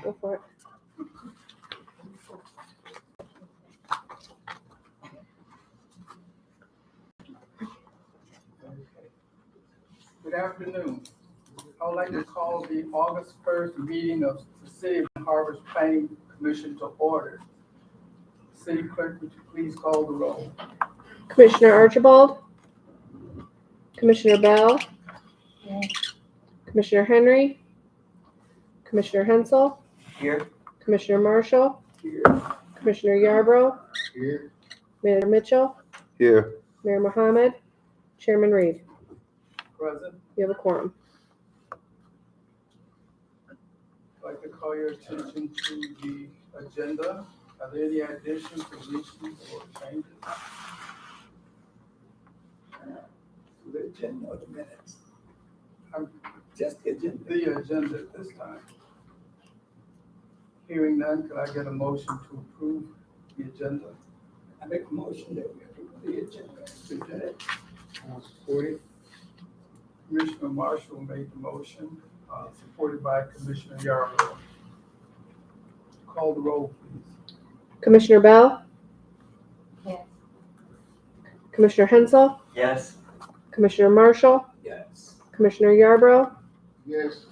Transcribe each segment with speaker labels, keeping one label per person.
Speaker 1: Go for it.
Speaker 2: Good afternoon. I would like to call the August 1st meeting of the City of Harbor's Planning Commission to order. City Clerk, would you please call the roll?
Speaker 1: Commissioner Archibald. Commissioner Bell. Commissioner Henry. Commissioner Hensel.
Speaker 2: Here.
Speaker 1: Commissioner Marshall.
Speaker 2: Here.
Speaker 1: Commissioner Yarbrough.
Speaker 2: Here.
Speaker 1: Mayor Mitchell.
Speaker 3: Here.
Speaker 1: Mayor Mohammed. Chairman Reed.
Speaker 2: Present.
Speaker 1: You have a quorum.
Speaker 2: I'd like to call your attention to the agenda. Are there any additions, deletions, or changes?
Speaker 4: The agenda or the minutes?
Speaker 2: Um,
Speaker 4: Just the agenda.
Speaker 2: The agenda at this time. Hearing none, could I get a motion to approve the agenda?
Speaker 4: I make a motion that we approve the agenda as presented.
Speaker 2: Support it. Commissioner Marshall made the motion, supported by Commissioner Yarborough. Call the roll, please.
Speaker 1: Commissioner Bell.
Speaker 5: Yes.
Speaker 1: Commissioner Hensel.
Speaker 6: Yes.
Speaker 1: Commissioner Marshall.
Speaker 4: Yes.
Speaker 1: Commissioner Yarbrough.
Speaker 2: Yes.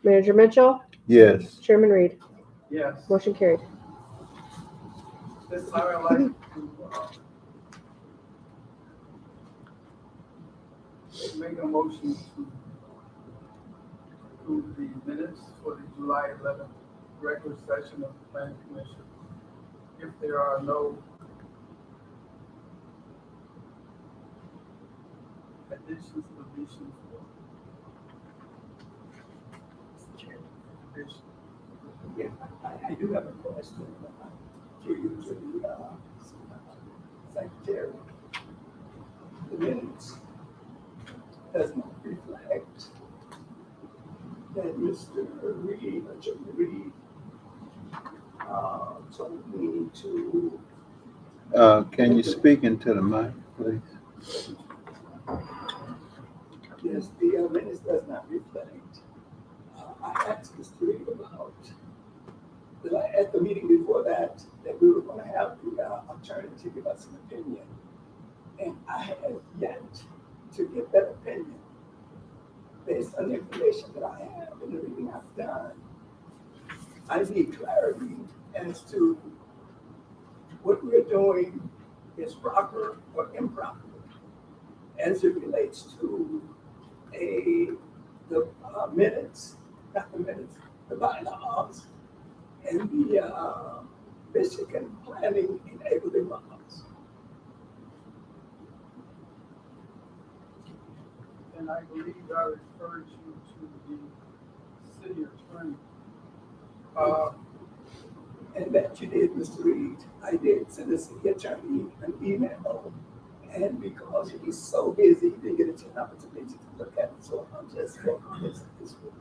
Speaker 1: Manager Mitchell.
Speaker 3: Yes.
Speaker 1: Chairman Reed.
Speaker 2: Yes.
Speaker 1: Motion carried.
Speaker 2: This time I'd like to make a motion to approve the minutes for the July 11th regular session of the Planning Commission. If there are no additions, deletions, or additions.
Speaker 4: Yeah, I do have a question to you, to the secretary. The minutes does not reflect that Mr. Reed, or Chairman Reed, told me to,
Speaker 3: Can you speak into the mic, please?
Speaker 4: yes, the minutes does not reflect. I asked Mr. Reed about, at the meeting before that we were gonna have the attorney to give us an opinion. And I have yet to get that opinion based on the information that I have and the reading I've done. I need clarity as to what we're doing is proper or improper as it relates to the minutes, not the minutes, the bylaws and the Michigan planning enabling laws.
Speaker 2: And I believe I referred you to the city attorney.
Speaker 4: And that you did, Mr. Reed. I did send the city attorney an email, and because he was so busy, he didn't get an opportunity to look at it, so I'm just working on this week.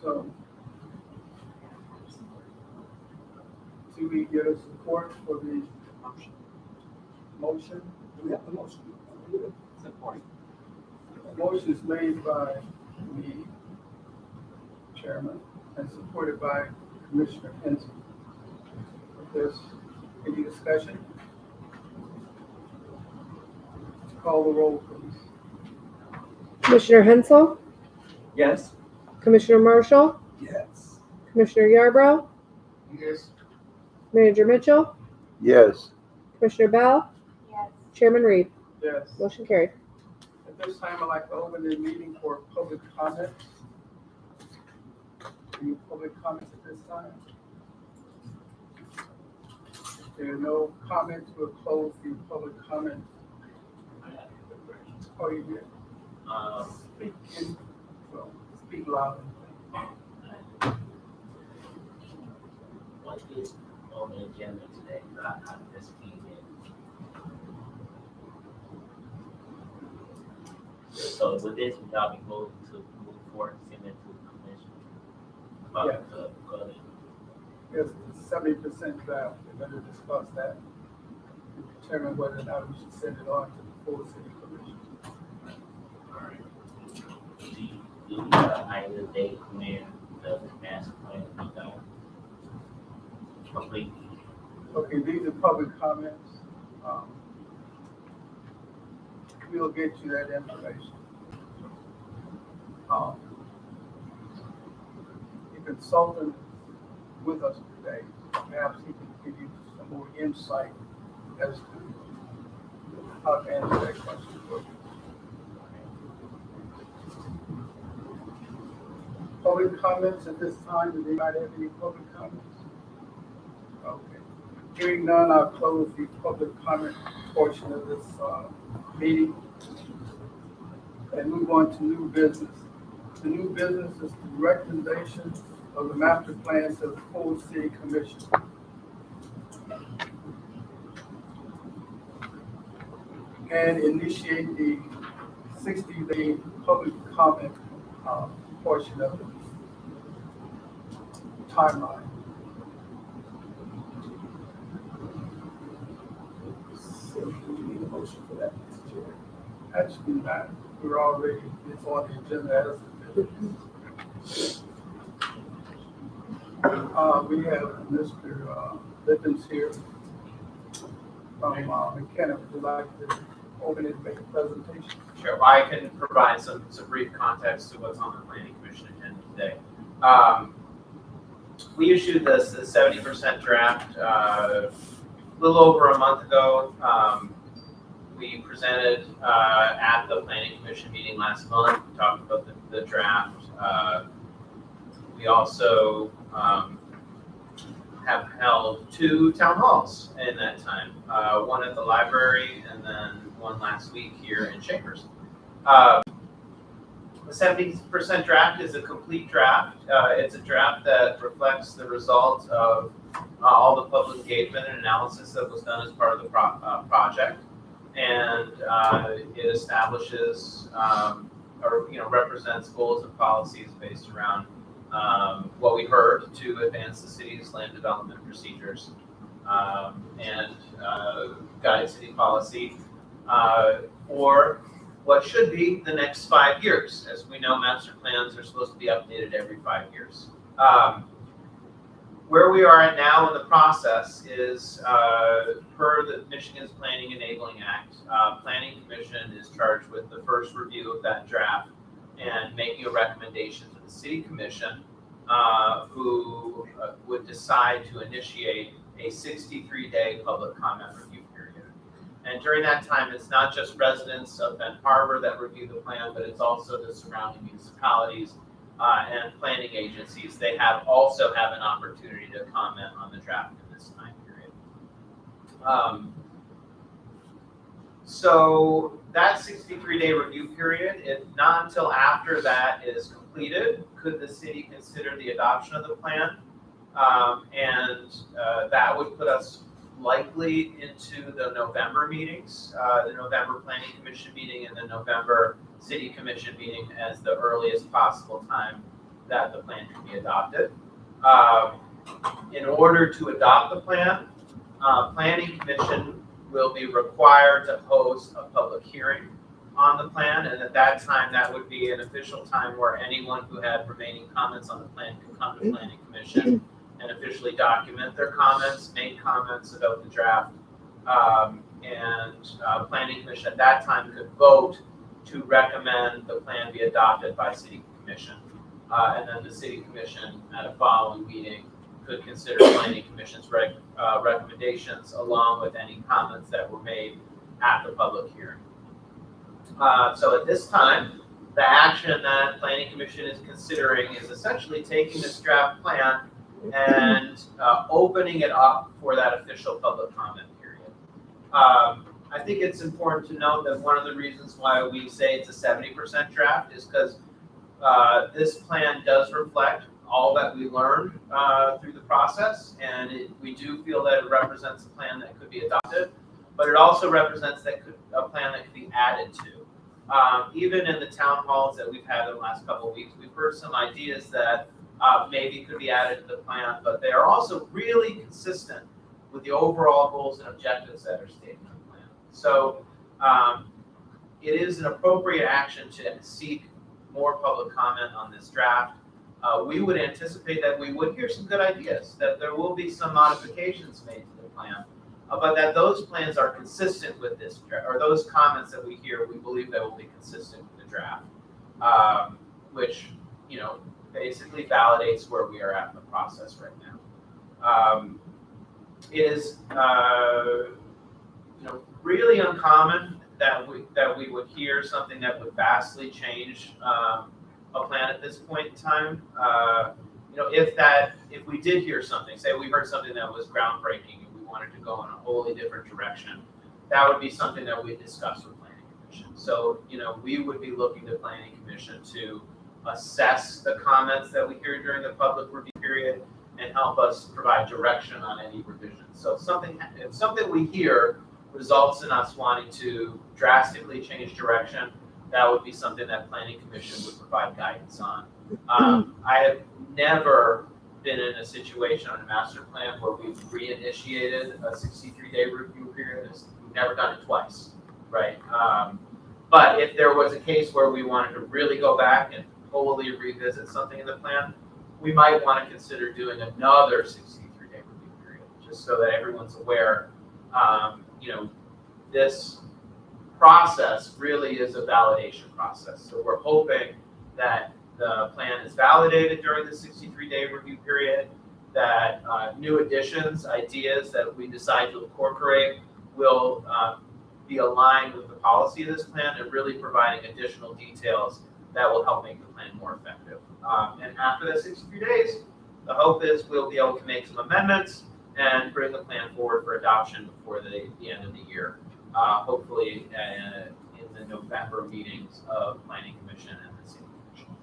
Speaker 2: So, do we get a support for the motion?
Speaker 4: Do we have the motion?
Speaker 6: Support.
Speaker 2: Motion is made by me, Chairman, and supported by Commissioner Henson. If there's any discussion, call the roll, please.
Speaker 1: Commissioner Hensel.
Speaker 6: Yes.
Speaker 1: Commissioner Marshall.
Speaker 4: Yes.
Speaker 1: Commissioner Yarbrough.
Speaker 2: Yes.
Speaker 1: Manager Mitchell.
Speaker 3: Yes.
Speaker 1: Commissioner Bell.
Speaker 5: Yes.
Speaker 1: Chairman Reed.
Speaker 2: Yes.
Speaker 1: Motion carried.
Speaker 2: At this time, I'd like to open the meeting for public comments. Any public comments at this time? If there are no comments, we'll close the public comment. Oh, you did? Speak in, so speak loud.
Speaker 6: What is on the agenda today? I just came in. So with this, y'all be moving to move forward, send it to the commission. About the,
Speaker 2: Yes, 70% draft, we're going to discuss that. Determine whether or not we should send it on to the full city commission.
Speaker 6: all right. the date when the master plan will be done. Complete.
Speaker 2: Okay, these are public comments. We'll get you that information. The consultant with us today, perhaps he can give you some more insight as to how to answer that question for you. Public comments at this time, does anybody have any public comments? Okay. Hearing none, I'll close the public comment portion of this meeting and move on to new business. The new business is the recommendation of the master plan to the full city commission. And initiate the 60-day public comment portion of the timeline.
Speaker 4: So do we need a motion for that, Mr. Chair?
Speaker 2: Actually, not. We're already, it's on the agenda as a business. We have Mr. Lippens here from McKenna. Would you like to open it and make a presentation?
Speaker 5: Sure, well, I can provide some brief context to what's on the planning commission agenda today. We issued this 70% draft a little over a month ago. We presented at the planning commission meeting last month. We talked about the draft. We also have held 2 town halls in that time, one at the library and then one last week here in Chambers. The 70% draft is a complete draft. It's a draft that reflects the results of all the public engagement and analysis that was done as part of the project, and it establishes or represents goals and policies based around what we heard to advance the city's land development procedures and guide city policy for what should be the next 5 years. As we know, master plans are supposed to be updated every 5 years. Where we are at now in the process is, per the Michigan's Planning Enabling Act, Planning Commission is charged with the first review of that draft and making a recommendation to the City Commission, who would decide to initiate a 63-day public comment review period. And during that time, it's not just residents of Benton Harbor that review the plan, but it's also the surrounding municipalities and planning agencies. They also have an opportunity to comment on the draft in this time period. So that 63-day review period, not until after that is completed could the city consider the adoption of the plan, and that would put us likely into the November meetings, the November Planning Commission meeting and the November City Commission meeting as the earliest possible time that the plan can be adopted. In order to adopt the plan, Planning Commission will be required to host a public hearing on the plan, and at that time, that would be an official time where anyone who had remaining comments on the plan could come to Planning Commission and officially document their comments, make comments about the draft, and Planning Commission at that time could vote to recommend the plan be adopted by City Commission. And then the City Commission at a following meeting could consider Planning Commission's recommendations along with any comments that were made at the public hearing. So at this time, the action that Planning Commission is considering is essentially taking this draft plan and opening it up for that official public comment period. I think it's important to note that one of the reasons why we say it's a 70% draft is because this plan does reflect all that we learned through the process, and we do feel that it represents a plan that could be adopted, but it also represents a plan that could be added to. Even in the town halls that we've had in the last couple of weeks, we've heard some ideas that maybe could be added to the plan, but they are also really consistent with the overall goals and objectives that are stated in the plan. So it is an appropriate action to seek more public comment on this draft. We would anticipate that we would hear some good ideas, that there will be some modifications made to the plan, but that those plans are consistent with this, or those comments that we hear, we believe they will be consistent with the draft, which, you know, basically validates where we are at in the process right now. It is, you know, really uncommon that we would hear something that would vastly change a plan at this point in time. You know, if we did hear something, say we heard something that was groundbreaking and we wanted to go in a wholly different direction, that would be something that we discuss with Planning Commission. So, you know, we would be looking to Planning Commission to assess the comments that we hear during the public review period and help us provide direction on any revisions. So if something we hear results in us wanting to drastically change direction, that would be something that Planning Commission would provide guidance on. I have never been in a situation on a master plan where we've reinitiated a 63-day review period. We've never done it twice, right? But if there was a case where we wanted to really go back and wholly revisit something in the plan, we might want to consider doing another 63-day review period, just so that everyone's aware. You know, this process really is a validation process. So we're hoping that the plan is validated during the 63-day review period, that new additions, ideas that we decide to incorporate will be aligned with the policy of this plan and really providing additional details that will help make the plan more effective. And after the 63 days, the hope is we'll be able to make some amendments and bring the plan forward for adoption before the end of the year. Hopefully in the November meetings of Planning Commission and the City Commission.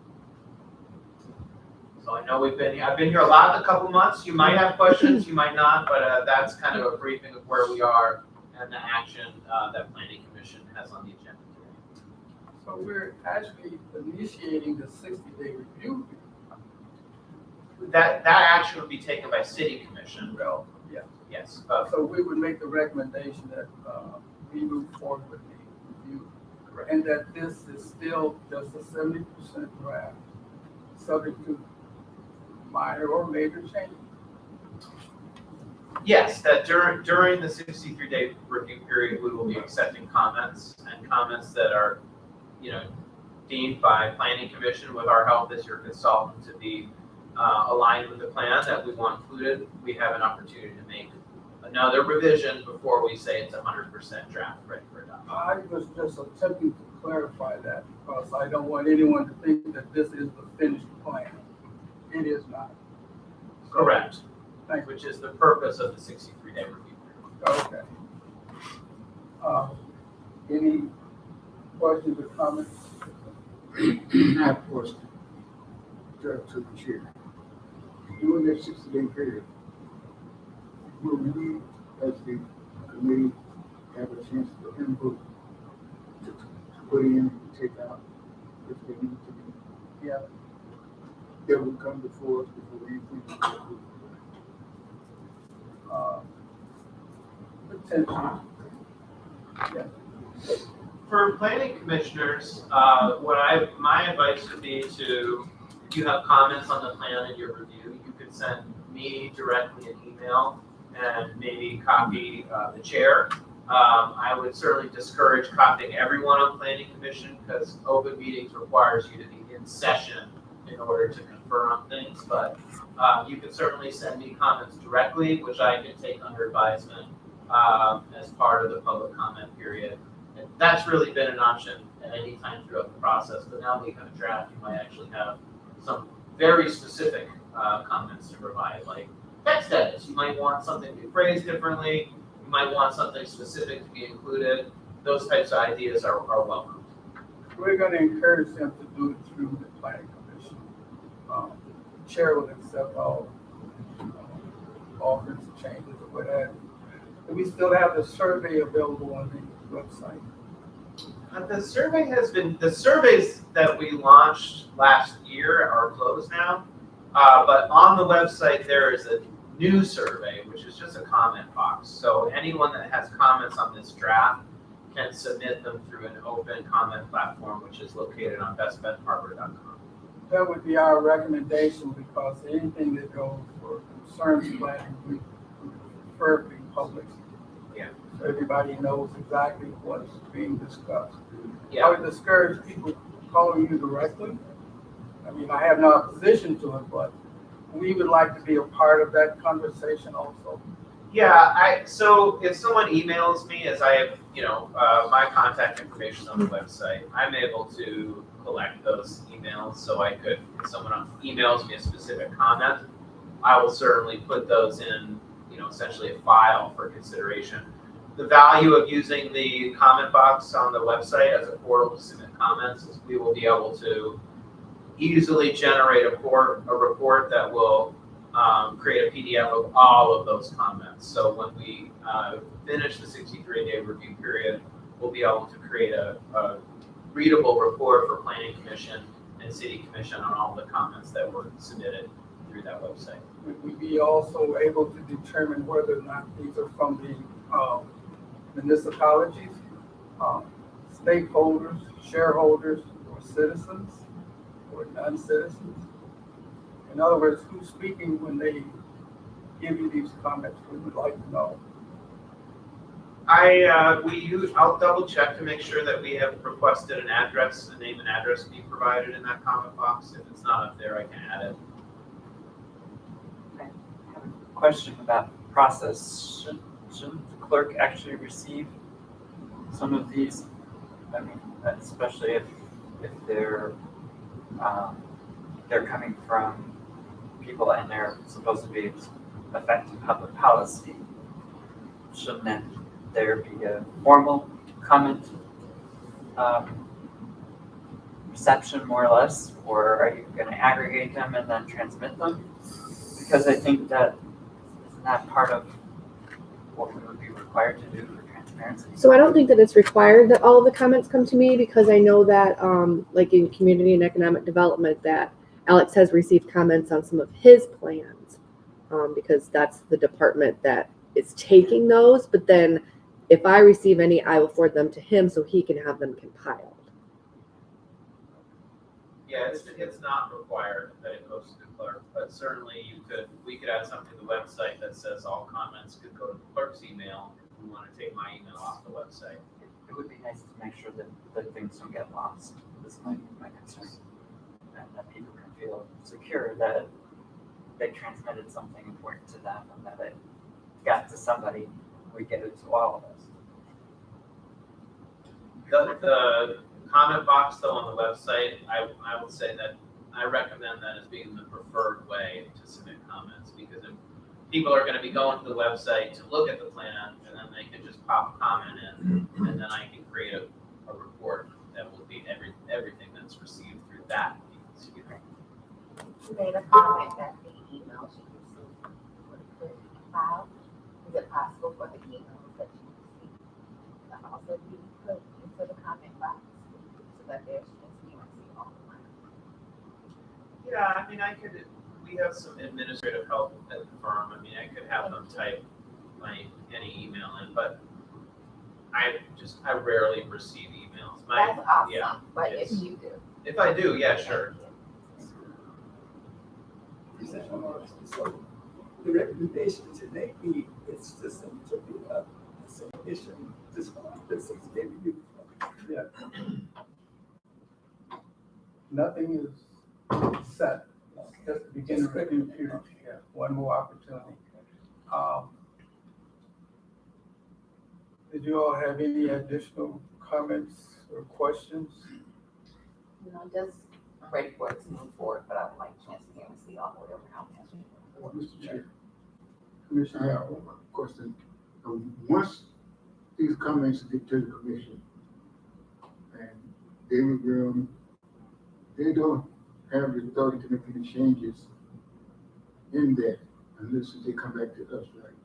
Speaker 5: So I know I've been here a lot in a couple months. You might have questions, you might not, but that's kind of a briefing of where we are and the action that Planning Commission has on the agenda today.
Speaker 2: So we're actually initiating the 60-day review.
Speaker 5: That action would be taken by City Commission.
Speaker 2: Well, yeah.
Speaker 5: Yes.
Speaker 2: So we would make the recommendation that we move forward with the review. And that this is still just a 70% draft, subject to minor or major changes.
Speaker 5: Yes, that during the 63-day review period, we will be accepting comments and comments that are, you know, deemed by Planning Commission with our help as your consultant to be aligned with the plan that we want included. We have an opportunity to make another revision before we say it's 100% draft ready for adoption.
Speaker 2: I was just attempting to clarify that because I don't want anyone to think that this is the finished plan. It is not.
Speaker 5: Correct.
Speaker 2: Thank you.
Speaker 5: Which is the purpose of the 63-day review period.
Speaker 2: Okay. Any questions or comments?
Speaker 7: I have a question to the chair. During that 60-day period, will we, as the committee, have a chance to input, to put in and take out if they need to be?
Speaker 2: Yeah.
Speaker 7: That will come before us before anything is approved.
Speaker 2: Potentially. Yeah.
Speaker 5: For planning commissioners, my advice would be to, if you have comments on the plan in your review, you could send me directly an email and maybe copy the chair. I would certainly discourage copying everyone on planning commission because open meetings requires you to be in session in order to confer on things. But you can certainly send me comments directly, which I can take under advisement as part of the public comment period. And that's really been an option at any time throughout the process. But now that you have a draft, you might actually have some very specific comments to provide, like text edits. You might want something to be phrased differently. You might want something specific to be included. Those types of ideas are welcome.
Speaker 2: We're going to encourage them to do it through the planning commission. The chair will accept all offers, changes, or whatever. And we still have the survey available on the website.
Speaker 5: The surveys that we launched last year are closed now. But on the website, there is a new survey, which is just a comment box. So anyone that has comments on this draft and submit them through an open comment platform, which is located on bestbetharbor.com.
Speaker 2: That would be our recommendation, because anything that goes for concerns planning, we prefer to be public.
Speaker 5: Yeah.
Speaker 2: So everybody knows exactly what's being discussed. I
Speaker 5: Yeah,
Speaker 2: would discourage people calling you directly. I mean, I have no opposition to it, but we would like to be a part of that conversation also.
Speaker 5: yeah, so if someone emails me, as I have, my contact information on the website, I'm able to collect those emails, so I could, if someone emails me a specific comment, I will certainly put those in, essentially a file for consideration. The value of using the comment box on the website as a portal to submit comments is we will be able to easily generate a report that will create a PDF of all of those comments. So when we finish the 63-day review period, we'll be able to create a readable report for Planning Commission and City Commission on all the comments that were submitted through that website.
Speaker 2: Would we be also able to determine whether or not these are from the municipalities, stakeholders, shareholders, or citizens, or non-citizens? In other words, who's speaking when they give you these comments? We would like to know.
Speaker 5: I'll double check to make sure that we have requested an address, a name and address be provided in that comment box. If it's not up there, I can add it.
Speaker 8: Question about process. Shouldn't the clerk actually receive some of these? I mean, especially if they're coming from people and they're supposed to be affecting public policy. Shouldn't there be a formal comment reception, more or less, or are you going to aggregate them and then transmit them? Because I think that isn't that part of what we would be required to do for transparency.
Speaker 1: So I don't think that it's required that all of the comments come to me, because I know that, like in community and economic development, that Alex has received comments on some of his plans, because that's the department that is taking those. But then if I receive any, I will forward them to him so he can have them compiled.
Speaker 5: Yeah, it's not required that it goes to the clerk, but certainly we could add something to the website that says all comments could go to the clerk's email if we want to take my email off the website.
Speaker 8: It would be nice to make sure that things don't get lost. This is my concern. And that people can feel secure that they transmitted something important to them and that it got to somebody. We get it to all of us.
Speaker 5: The comment box though on the website, I would say that I recommend that as being the preferred way to submit comments, because if people are going to be going to the website to look at the plan, and then they can just pop a comment in, and then I can create a report that will be everything that's received through that.
Speaker 9: You made a comment that the emails you received would be filed. Is it possible for the emails that you received to also be put into the comment box so that there's transparency on the line?
Speaker 5: Yeah, I mean, we have some administrative help at the firm. I mean, I could have them type any email in, but I rarely receive emails.
Speaker 9: That's awesome,
Speaker 5: yeah,
Speaker 9: but if
Speaker 5: it's-
Speaker 9: you do.
Speaker 5: If I do, yeah, sure.
Speaker 4: So the recommendation today is just to be a submission, just for the 6-day review.
Speaker 2: Yeah. Nothing is set. Just to begin the review period. Yeah, one more opportunity. Did you all have any additional comments or questions?
Speaker 9: Just I'm ready for it to move forward, but I would like transparency all the way around.
Speaker 7: Mr. Chair, I
Speaker 2: Commissioner,
Speaker 7: have one question. Once these comments get to the commission and they review them, they don't have the authority to make any changes in that unless they come back to us, right?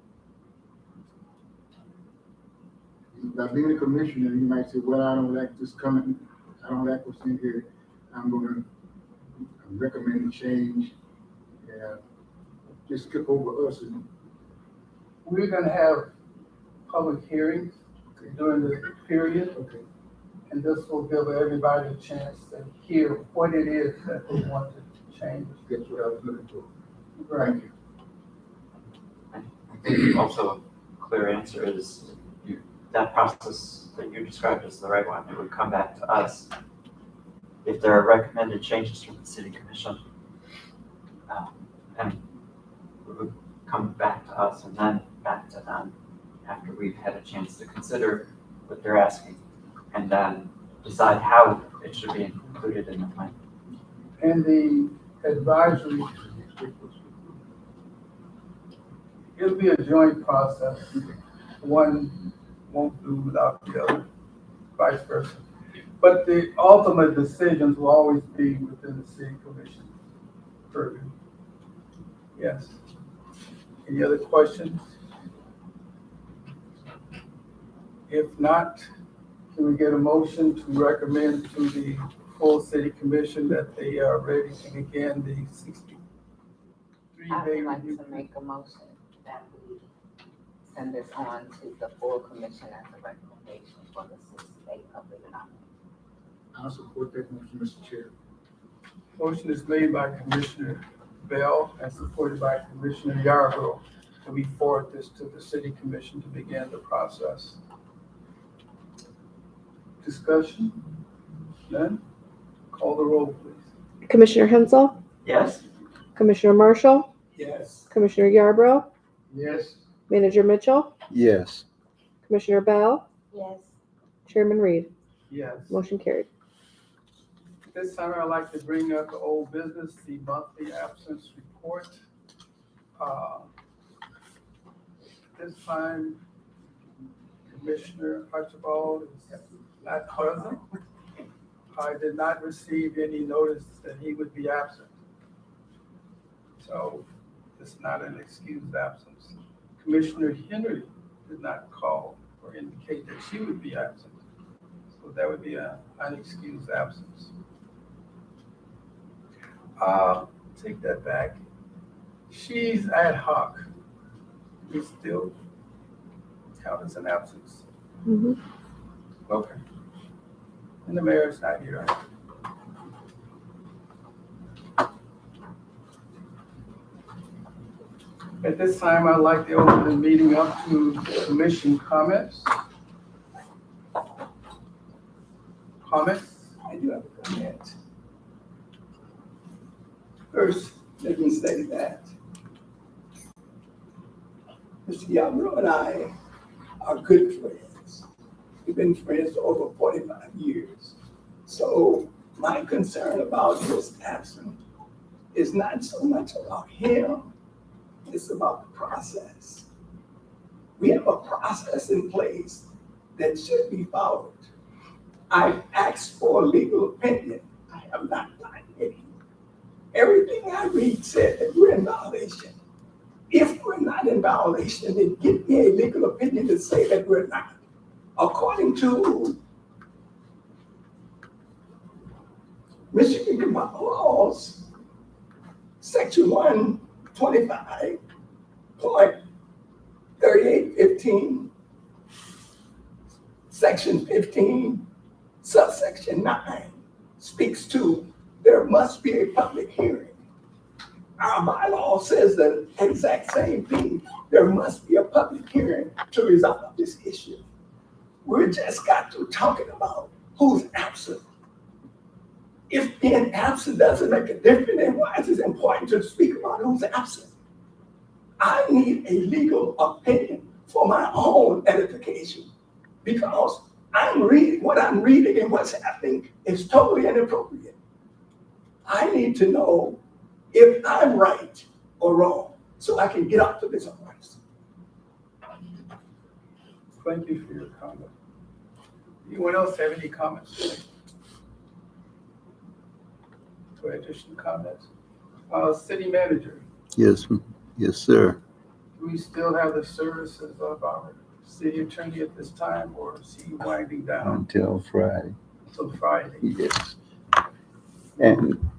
Speaker 7: By being a commissioner, you might say, well, I don't like this comment, I don't like what's in here, I'm gonna recommend a change. Yeah, just skip over us and
Speaker 2: we're gonna have public hearings during the period.
Speaker 7: Okay,
Speaker 2: And this will give everybody a chance to hear what it is that they want to change.
Speaker 7: that's what I was looking for.
Speaker 2: Right.
Speaker 7: Thank you.
Speaker 8: I think also a clear answer is that process that you described is the right one. It would come back to us. If there are recommended changes from the city commission, and it would come back to us and then back to them after we've had a chance to consider what they're asking and then decide how it should be included in the plan.
Speaker 2: And the advisory, it'll be a joint process. One won't do without the other, vice versa. But the ultimate decisions will always be within the city commission purview. Yes. Any other questions? If not, can we get a motion to recommend to the full city commission that they are ready to begin the 63-day
Speaker 9: I would like
Speaker 2: review?
Speaker 9: to make a motion that we send this on to the full commission as a recommendation for the 60-day public comment.
Speaker 7: I'll support that motion, Mr. Chair.
Speaker 2: Motion is made by Commissioner Bell and supported by Commissioner Yarborough. And we forward this to the city commission to begin the process. Discussion? None? Call the roll, please.
Speaker 1: Commissioner Hensel,
Speaker 8: Yes?
Speaker 1: Commissioner Marshall,
Speaker 4: Yes.
Speaker 1: Commissioner Yarborough,
Speaker 7: Yes.
Speaker 1: Manager Mitchell,
Speaker 3: Yes.
Speaker 1: Commissioner Bell,
Speaker 9: Yes.
Speaker 1: Chairman Reed.
Speaker 2: Yes.
Speaker 1: Motion carried.
Speaker 2: This time I'd like to bring up the old business, the monthly absence report. This time Commissioner Archibald is not present. I did not receive any notice that he would be absent. So it's not an excused absence. Commissioner Henry did not call or indicate that she would be absent. So that would be an unexcused absence. Take that back. She's ad hoc. We still count as an absence.
Speaker 1: Mhm.
Speaker 2: Okay. And the mayor's not here. At this time, I'd like to open the meeting up to commission comments. Comments?
Speaker 4: I do have a comment. First, let me say that Mr. Yarborough and I are good friends. We've been friends for over 45 years. So my concern about his absence is not so much about him, it's about the process. We have a process in place that should be followed. I've asked for a legal opinion. I have not gotten any. Everything I read said that we're in violation. If we're not in violation, then give me a legal opinion to say that we're not. According to Michigan laws, section 125.3815, section 15, subsection 9 speaks to there must be a public hearing. Our bylaw says the exact same thing. There must be a public hearing to resolve this issue. We just got to talking about who's absent. If being absent doesn't make a difference, then why is it important to speak about who's absent? I need a legal opinion for my own edification because what I'm reading and what's happening is totally inappropriate. I need to know if I'm right or wrong so I can get out of this arrest.
Speaker 2: Thank you for your comment. Anyone else have any comments? For additional comments? City manager,
Speaker 3: Yes, yes, sir.
Speaker 2: do we still have the services of our city attorney at this time, or is he winding down
Speaker 3: Until Friday.
Speaker 2: until Friday?
Speaker 3: Yes. And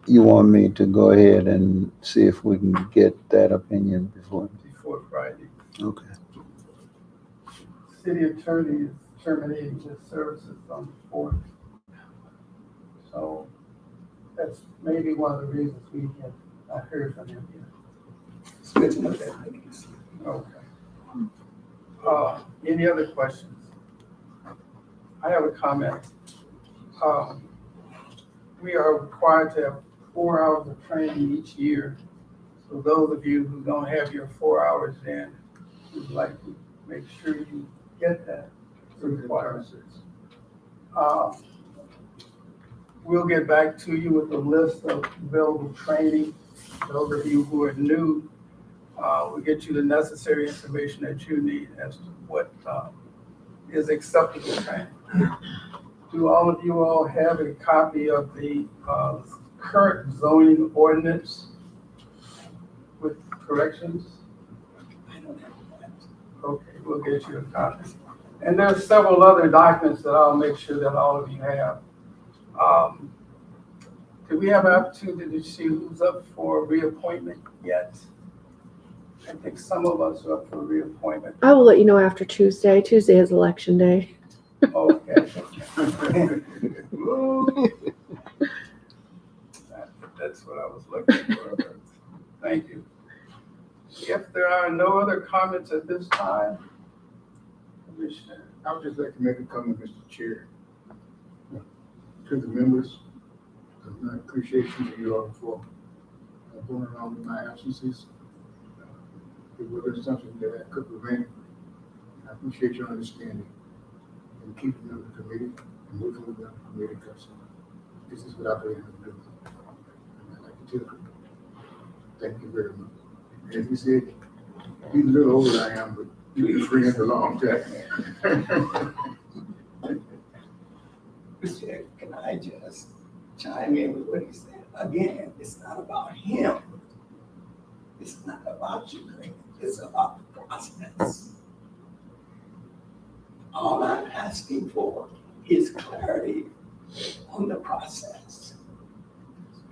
Speaker 3: you want me to go ahead and see if we can get that opinion before?
Speaker 2: Before Friday.
Speaker 3: Okay.
Speaker 2: city attorney is terminating his services on the 4th. So that's maybe one of the reasons we have not heard from him yet.
Speaker 4: It's good to know that.
Speaker 2: Okay. Any other questions? I have a comment. We are required to have 4 hours of training each year. So those of you who don't have your 4 hours in, we'd like to make sure you get that requirement. We'll get back to you with a list of available training. Those of you who are new, we'll get you the necessary information that you need as to what is acceptable training. Do all of you all have a copy of the current zoning ordinance with corrections?
Speaker 4: I don't have that.
Speaker 2: Okay, we'll get you a copy. And there's several other documents that I'll make sure that all of you have. Do we have an opportunity to see who's up for reappointment yet? I think some of us are up for reappointment.
Speaker 1: I will let you know after Tuesday. Tuesday is election day.
Speaker 2: Okay. That's what I was looking for. Thank you. If there are no other comments at this time, Commissioner.
Speaker 7: I would just like to make a comment, Mr. Chair, to the members of my appreciation to you all for going along with my absences. It was something that I could prevent. I appreciate your understanding and keeping on the committee and working with the committee because this is what I believe in doing. And I'd like to tell you, thank you very much. As you said, he's a little older than I am, but you've been friends a long time.
Speaker 4: Mr. Chair, can I just chime in with what he said? Again, it's not about him. It's not about you, Greg. It's about the process. All I'm asking for is clarity on the process.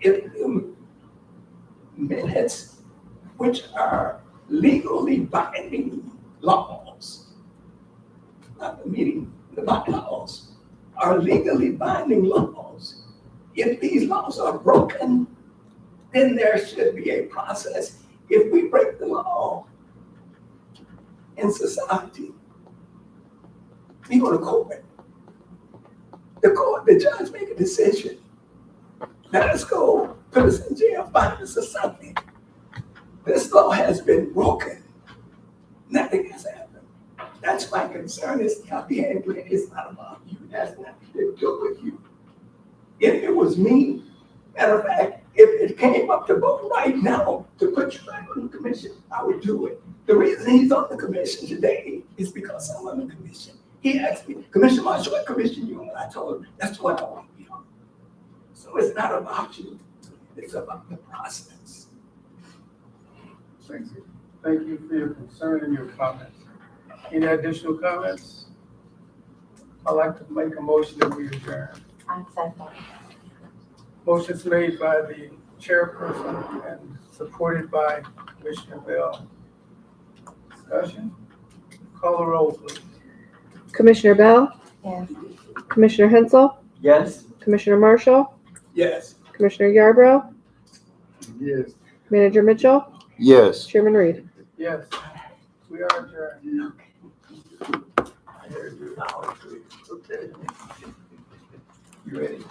Speaker 4: If the minutes, which are legally binding laws, not the meeting, the bylaws, are legally binding laws. If these laws are broken, then there should be a process. If we break the law in society, we go to court. The judge make a decision. Let us go, put us in jail, find us or something. This law has been broken. Nothing has happened. That's my concern. It's not the end. It's not about you. It has nothing to do with you. If it was me, matter of fact, if it came up to vote right now to put you back on the commission, I would do it. The reason he's on the commission today is because I'm on the commission. He asked me, Commissioner Marshall, what commission you on? I told him, that's what I want to be on. So it's not about you. It's about the process.
Speaker 7: Thank you.
Speaker 2: Thank you for your concern and your comments. Any additional comments? I'd like to make a motion that we adjourn.
Speaker 9: I said that.
Speaker 2: Motion's made by the chairperson and supported by Commissioner Bell. Discussion? Call the roll, please.
Speaker 1: Commissioner Bell,
Speaker 9: Yes.
Speaker 1: Commissioner Hensel,
Speaker 8: Yes?
Speaker 1: Commissioner Marshall,
Speaker 4: Yes.
Speaker 1: Commissioner Yarbrough,
Speaker 7: Yes.
Speaker 1: Manager Mitchell,
Speaker 3: Yes.
Speaker 1: Chairman Reed.
Speaker 2: Yes, we are adjourned.
Speaker 4: Okay. You ready?